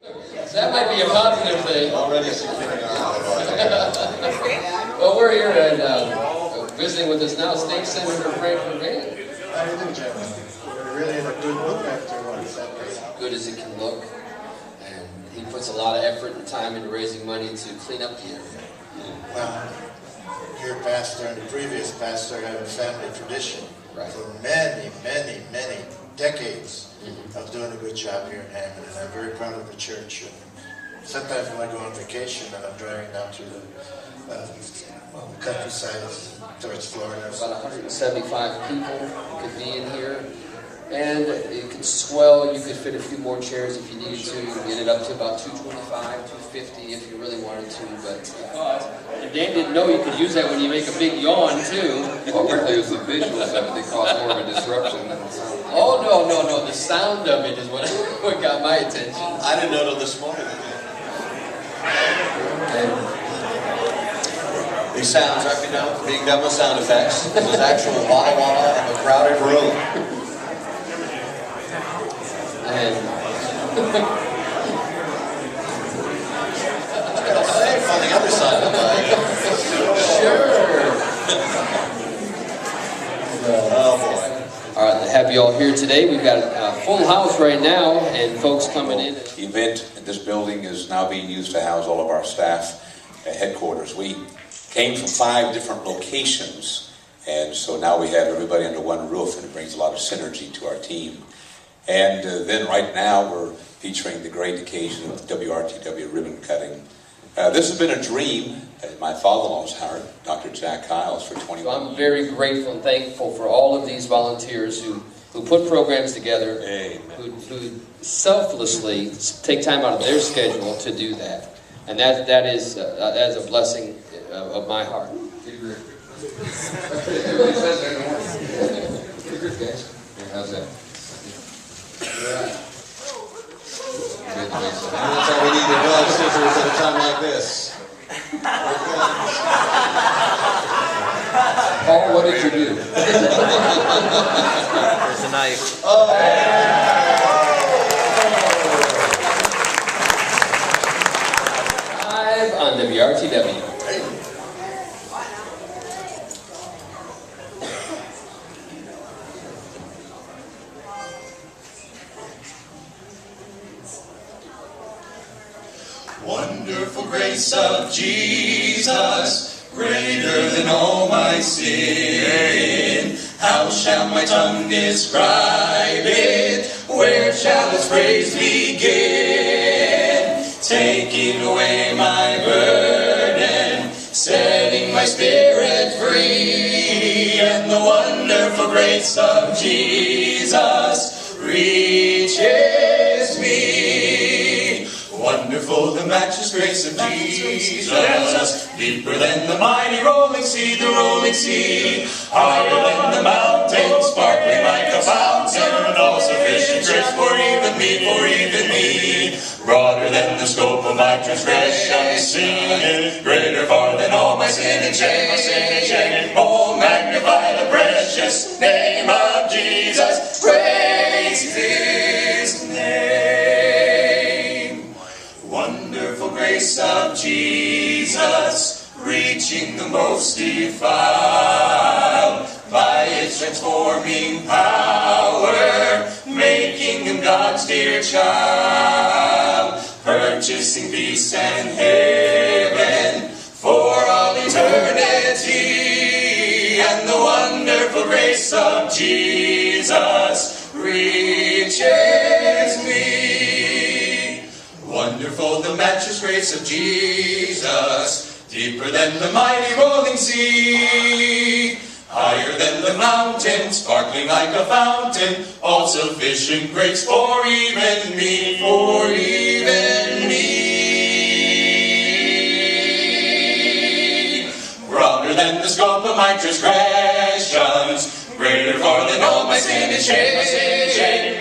That might be a positive thing. Already succeeding on Well, we're here and visiting with us now, State Senator Frank Van. How do you do, Jim? You're really in a good look after what Saturday. Good as it can look, and he puts a lot of effort and time into raising money to clean up the area. Well, your pastor and the previous pastor have a family tradition for many decades of doing a good job here in Hammond, and I'm very proud of the church. And sometimes when I go on vacation and I'm driving down to the countryside towards Florida. About 175 people could be in here, and it could swell. You could fit a few more chairs if you needed to. Get it up to about 225, 250 if you really wanted to. But Dan didn't know you could use that when you make a big yawn too. Well, apparently it was the visuals of it that caused more of a disruption than the sound. Oh no! The sound of it is what got my attention. I didn't know till this morning. These sounds, right now, being done with sound effects. This is actual wah wah of a crowded room. And Safe on the other side of the mic. sure. Oh boy. All right, happy y'all here today. We've got a full house right now, and folks coming in. The event at this building is now being used to house all of our staff at headquarters. We came from 5 different locations, and so now we have everybody under one roof, and it brings a lot of synergy to our team. And then right now we're featuring the great occasion of WRTW ribbon cutting. This has been a dream at my father-in-law's heart, Dr. Jack Kyles, for 21 years. I'm very grateful and thankful for all of these volunteers who put programs together, who selflessly take time out of their schedule to do that. And that is a blessing of my heart. How's that? That's all we need to know, sisters, at a time like this. Paul, what did you do? There's a knife. Live on WRTW. Wonderful grace of Jesus, greater than all my sin. How shall my tongue describe it? Where shall its praise begin? Taking away my burden, setting my spirit free. And the wonderful grace of Jesus reaches me. Wonderful, the matchless grace of Jesus, deeper than the mighty rolling sea, higher than the mountain, sparkling like a fountain, all sufficient grace for even me, broader than the scope of my transgression, seen, greater far than all my sin and shame, oh, magnify the precious name of Jesus, praise His name. Wonderful grace of Jesus, reaching the most defiled, by its transforming power, making him God's dear child, purchasing peace and heaven for all eternity. And the wonderful grace of Jesus reaches me. Wonderful, the matchless grace of Jesus, deeper than the mighty rolling sea, higher than the mountain, sparkling like a fountain, all sufficient grace for even me, Broader than the scope of my transgressions, greater far than all my sin and shame.